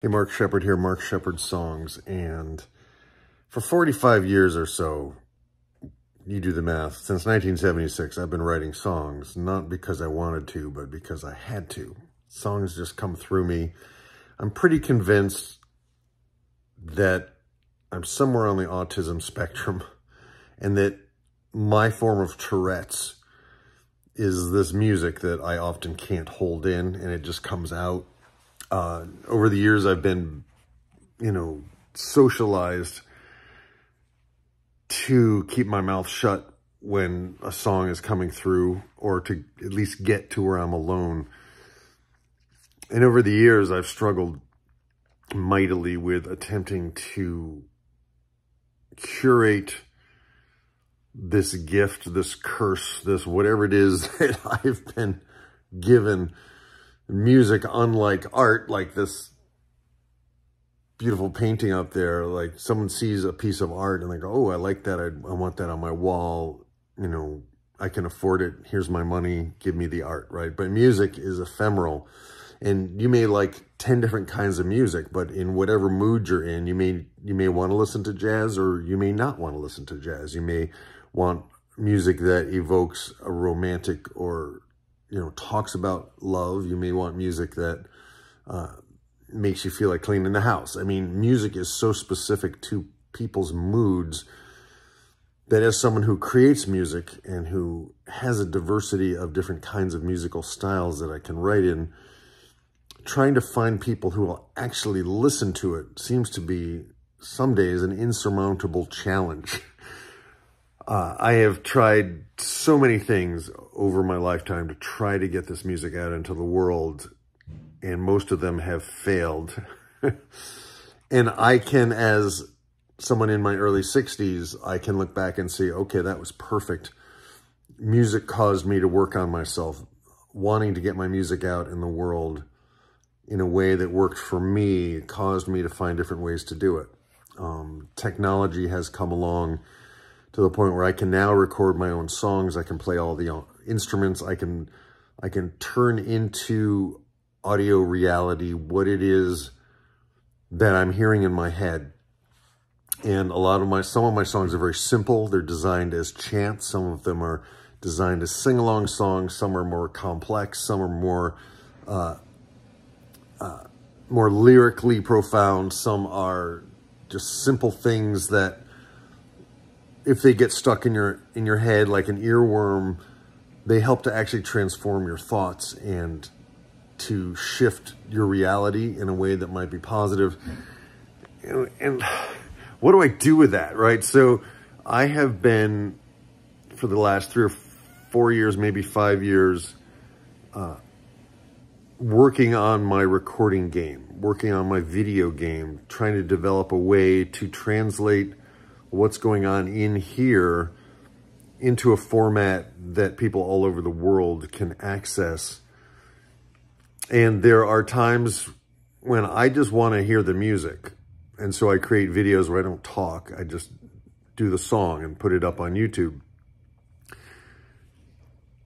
Hey, Mark Shepard here, Mark Shepard Songs, and for 45 years or so, you do the math, since 1976, I've been writing songs, not because I wanted to, but because I had to. Songs just come through me. I'm pretty convinced that I'm somewhere on the autism spectrum, and that my form of Tourette's is this music that I often can't hold in, and it just comes out. Over the years, I've been, socialized to keep my mouth shut when a song is coming through, or to at least get to where I'm alone. And over the years, I've struggled mightily with attempting to curate this gift, this curse, this whatever it is that I've been given. Music, unlike art, like this beautiful painting up there, like someone sees a piece of art and they go, oh, I like that. I want that on my wall. I can afford it. Here's my money. Give me the art, right? But music is ephemeral. And you may like 10 different kinds of music, but in whatever mood you're in, you may want to listen to jazz, or you may not want to listen to jazz. You may want music that evokes a romantic or talks about love. You may want music that makes you feel like cleaning the house. I mean, music is so specific to people's moods that as someone who creates music and who has a diversity of different kinds of musical styles that I can write in, trying to find people who will actually listen to it seems to be some days an insurmountable challenge. I have tried so many things over my lifetime to try to get this music out into the world, and most of them have failed. And I can, as someone in my early 60s, I can look back and say, okay, that was perfect. Music caused me to work on myself, wanting to get my music out in the world in a way that worked for me, caused me to find different ways to do it. Technology has come along to the point where I can now record my own songs. I can play all the instruments. I can turn into audio reality what it is that I'm hearing in my head. And some of my songs are very simple. They're designed as chants. Some of them are designed as sing-along songs. Some are more complex. Some are more lyrically profound. Some are just simple things that, if they get stuck in your head like an earworm, they help to actually transform your thoughts and to shift your reality in a way that might be positive. And what do I do with that, right? So I have been, for the last 3 or 4 years, maybe 5 years, working on my recording game, working on my video game, trying to develop a way to translate what's going on in here into a format that people all over the world can access. And there are times when I just want to hear the music. And so I create videos where I don't talk. I just do the song and put it up on YouTube.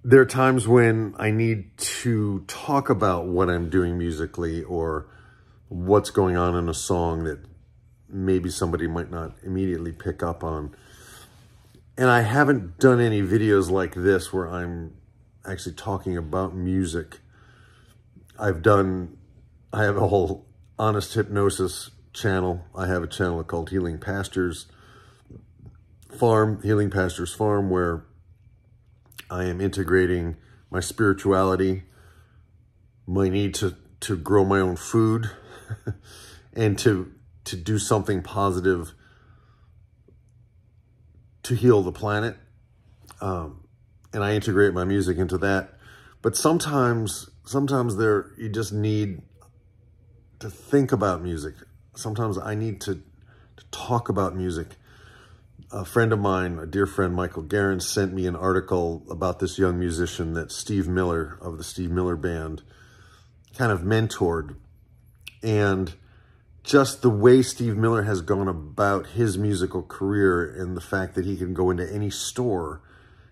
There are times when I need to talk about what I'm doing musically, or what's going on in a song that maybe somebody might not immediately pick up on. And I haven't done any videos like this where I'm actually talking about music. I have a whole Honest Hypnosis channel. I have a channel called Healing Pastures Farm, where I am integrating my spirituality, my need to grow my own food, and to do something positive to heal the planet. And I integrate my music into that. But sometimes you just need to think about music. Sometimes I need to talk about music. A friend of mine, a dear friend, Michael Guerin, sent me an article about this young musician that Steve Miller of the Steve Miller Band kind of mentored. And just the way Steve Miller has gone about his musical career, and the fact that he can go into any store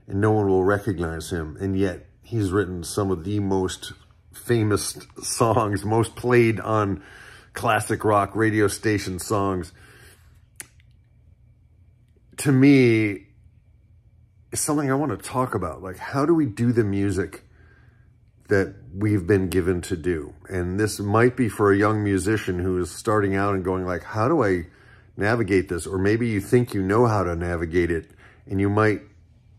and no one will recognize him, and yet he's written some of the most famous songs, most played on classic rock radio station songs, to me, is something I want to talk about. Like, how do we do the music that we've been given to do? And this might be for a young musician who is starting out and going like, how do I navigate this? Or maybe you think you know how to navigate it, and you might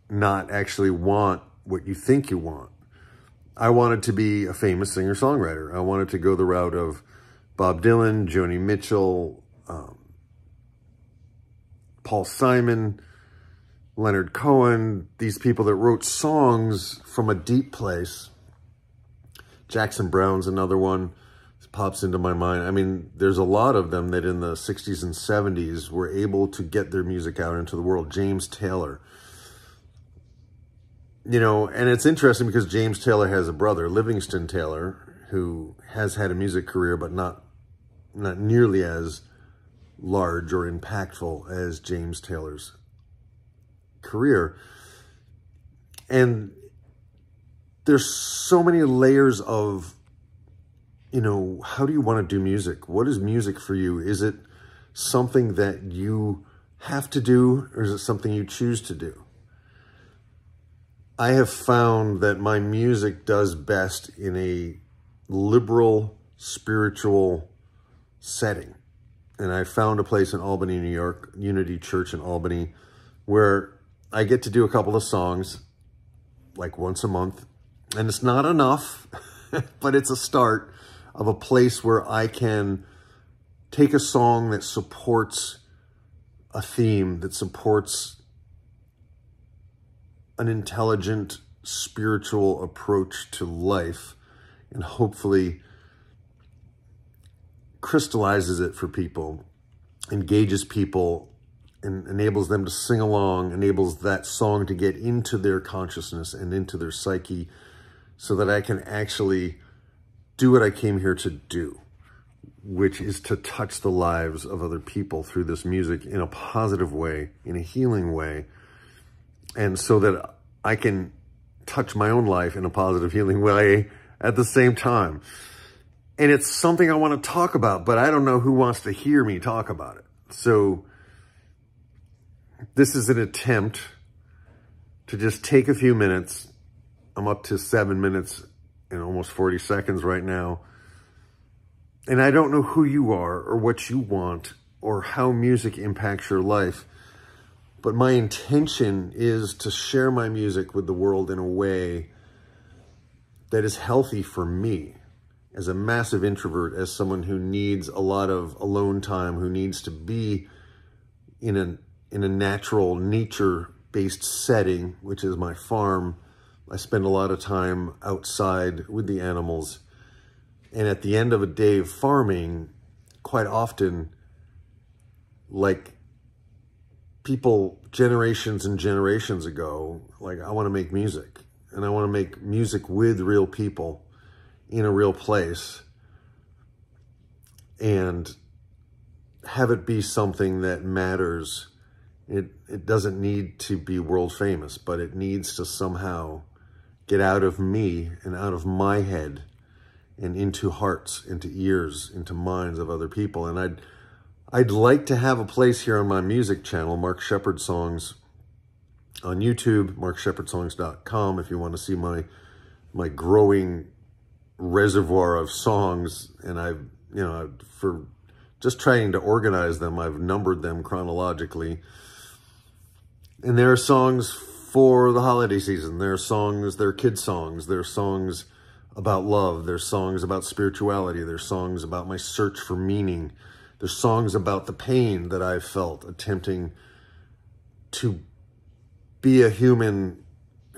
not actually want what you think you want. I wanted to be a famous singer-songwriter. I wanted to go the route of Bob Dylan, Joni Mitchell, Paul Simon, Leonard Cohen, these people that wrote songs from a deep place. Jackson Browne's another one that pops into my mind. I mean, there's a lot of them that in the 60s and 70s were able to get their music out into the world. James Taylor. You know, and it's interesting because James Taylor has a brother, Livingston Taylor, who has had a music career, but not nearly as large or impactful as James Taylor's career. And there's so many layers of, you know, how do you want to do music? What is music for you? Is it something that you have to do, or is it something you choose to do? I have found that my music does best in a liberal, spiritual setting. And I found a place in Albany, New York, Unity Church in Albany, where I get to do a couple of songs, like once a month. And it's not enough, but it's a start of a place where I can take a song that supports a theme, that supports an intelligent, spiritual approach to life, and hopefully crystallizes it for people, engages people, and enables them to sing along, enables that song to get into their consciousness and into their psyche, so that I can actually do what I came here to do, which is to touch the lives of other people through this music in a positive way, in a healing way, and so that I can touch my own life in a positive, healing way at the same time. And it's something I want to talk about, but I don't know who wants to hear me talk about it. So this is an attempt to just take a few minutes. I'm up to 7 minutes and almost 40 seconds right now. And I don't know who you are or what you want or how music impacts your life. But my intention is to share my music with the world in a way that is healthy for me as a massive introvert, as someone who needs a lot of alone time, who needs to be in a natural, nature-based setting, which is my farm. I spend a lot of time outside with the animals. And at the end of a day of farming, quite often, like people generations and generations ago, like, I want to make music, and I want to make music with real people in a real place, and have it be something that matters. It doesn't need to be world famous, but it needs to somehow get out of me and out of my head and into hearts, into ears, into minds of other people. And I'd like to have a place here on my music channel, Mark Shepard Songs, on YouTube, markshepherdsongs.com, if you want to see my growing reservoir of songs. And I've, you know, for just trying to organize them, I've numbered them chronologically. And there are songs for the holiday season. There are songs, there are kid songs, there are songs about love, there's songs about spirituality, there's songs about my search for meaning. There's songs about the pain that I've felt attempting to be a human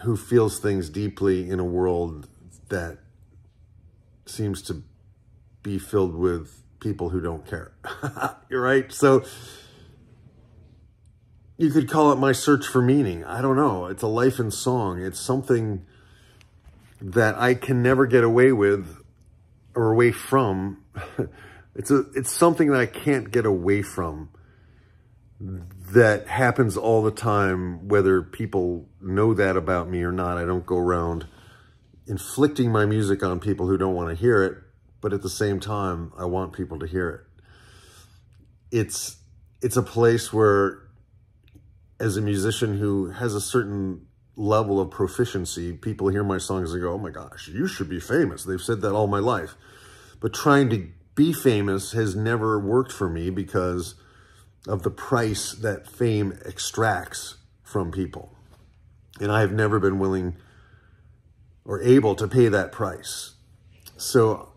who feels things deeply in a world that seems to be filled with people who don't care. You're right. So you could call it my search for meaning. I don't know. It's a life in song. It's something that I can never get away with or away from. It's something that I can't get away from, that happens all the time, whether people know that about me or not. I don't go around inflicting my music on people who don't want to hear it, but at the same time, I want people to hear it. It's a place where, as a musician who has a certain level of proficiency, people hear my songs and go, oh my gosh, you should be famous. They've said that all my life. But trying to be famous has never worked for me because of the price that fame extracts from people. And I have never been willing or able to pay that price. So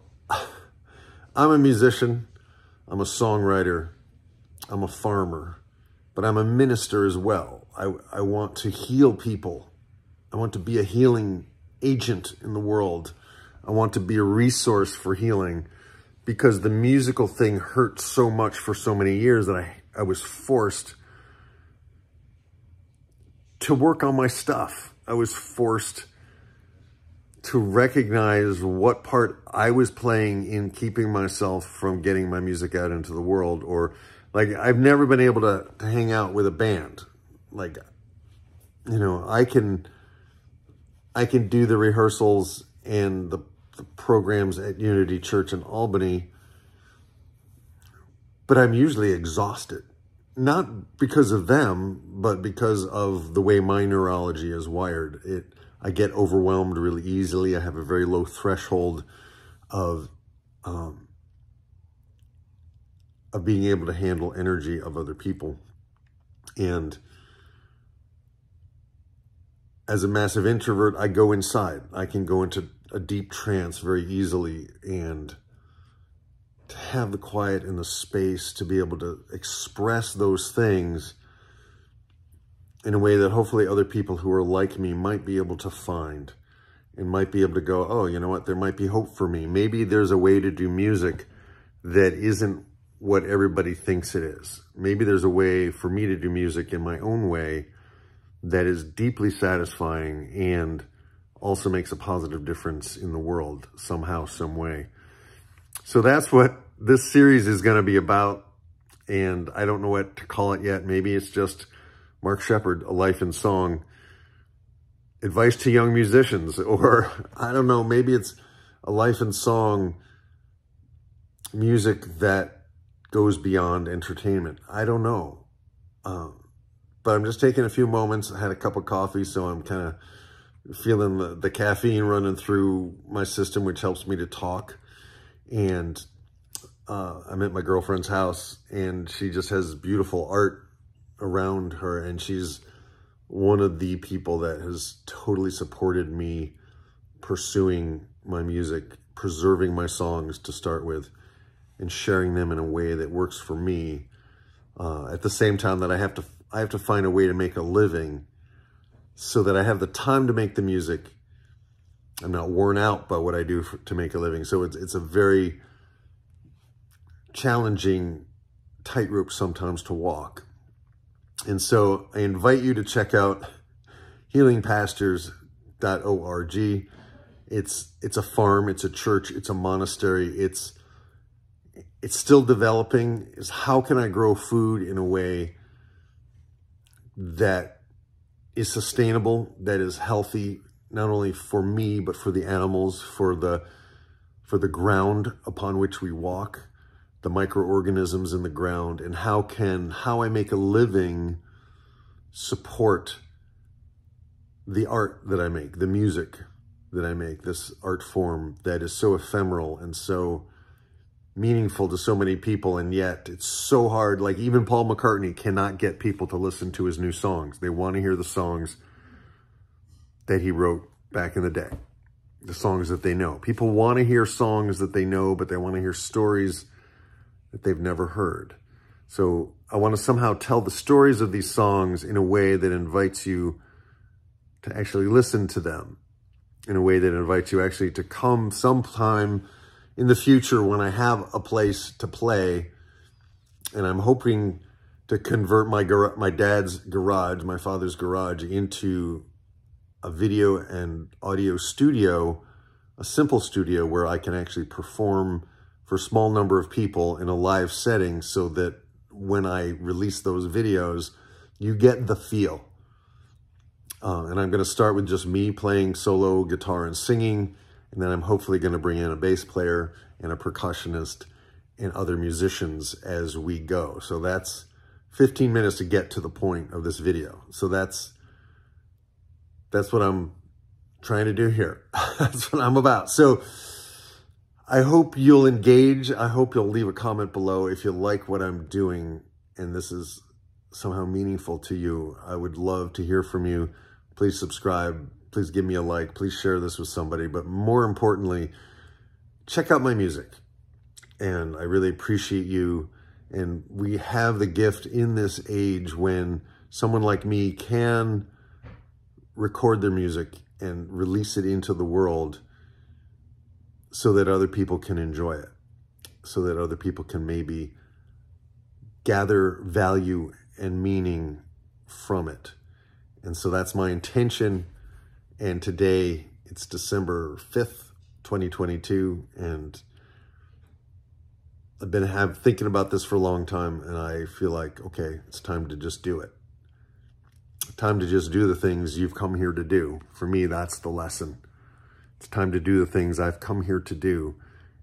I'm a musician, I'm a songwriter, I'm a farmer, but I'm a minister as well. I want to heal people. I want to be a healing agent in the world. I want to be a resource for healing, because the musical thing hurt so much for so many years that I was forced to work on my stuff. I was forced to recognize what part I was playing in keeping myself from getting my music out into the world. Or like, I've never been able to hang out with a band. Like, you know, I can do the rehearsals and the programs at Unity Church in Albany, but I'm usually exhausted. Not because of them, but because of the way my neurology is wired. I get overwhelmed really easily. I have a very low threshold of being able to handle energy of other people. And as a massive introvert, I go inside. I can go into a deep trance very easily, and to have the quiet and the space to be able to express those things in a way that hopefully other people who are like me might be able to find, and might be able to go, oh, you know what, there might be hope for me. Maybe there's a way to do music that isn't what everybody thinks it is. Maybe there's a way for me to do music in my own way that is deeply satisfying and also makes a positive difference in the world somehow, some way. So that's what this series is going to be about. And I don't know what to call it yet. Maybe it's just Mark Shepard, A Life in Song, advice to young musicians, or I don't know, maybe it's A Life in Song, music that goes beyond entertainment. I don't know. But I'm just taking a few moments. I had a cup of coffee, so I'm kind of feeling the caffeine running through my system, which helps me to talk. And I'm at my girlfriend's house, and she just has beautiful art around her. And she's one of the people that has totally supported me pursuing my music, preserving my songs to start with, and sharing them in a way that works for me. At the same time that I have to find a way to make a living so that I have the time to make the music. I'm not worn out by what I do to make a living. So it's a very challenging tightrope sometimes to walk. And so I invite you to check out healingpastors.org. It's a farm, it's a church, it's a monastery, it's still developing. Is how can I grow food in a way that is sustainable, that is healthy, not only for me, but for the animals, for the ground upon which we walk, the microorganisms in the ground, and how I make a living support the art that I make, the music that I make, this art form that is so ephemeral and so meaningful to so many people, and yet it's so hard. Like, even Paul McCartney cannot get people to listen to his new songs. They want to hear the songs that he wrote back in the day, the songs that they know. People want to hear songs that they know, but they want to hear stories that they've never heard. So I want to somehow tell the stories of these songs in a way that invites you to actually listen to them, in a way that invites you actually to come sometime in the future when I have a place to play. And I'm hoping to convert my dad's garage, my father's garage, into a video and audio studio, a simple studio where I can actually perform for a small number of people in a live setting, so that when I release those videos, you get the feel. And I'm going to start with just me playing solo guitar and singing, And then I'm hopefully going to bring in a bass player and a percussionist and other musicians as we go. So that's 15 minutes to get to the point of this video. So that's what I'm trying to do here. That's what I'm about. So I hope you'll engage. I hope you'll leave a comment below if you like what I'm doing and this is somehow meaningful to you. I would love to hear from you. Please subscribe. Please give me a like. Please share this with somebody. But more importantly, check out my music. And I really appreciate you. And we have the gift in this age when someone like me can record their music and release it into the world so that other people can enjoy it, so that other people can maybe gather value and meaning from it. And so that's my intention. And today it's December 5th, 2022. And I've been thinking about this for a long time. And I feel like, okay, it's time to just do it. Time to just do the things you've come here to do. For me, that's the lesson. It's time to do the things I've come here to do.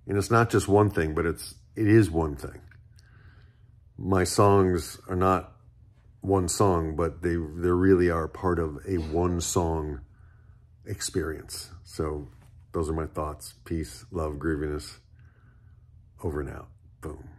And it's not just one thing, but it is one thing. My songs are not one song, but they really are part of a one song experience. So those are my thoughts. Peace, love, grooviness. Over and out. Boom.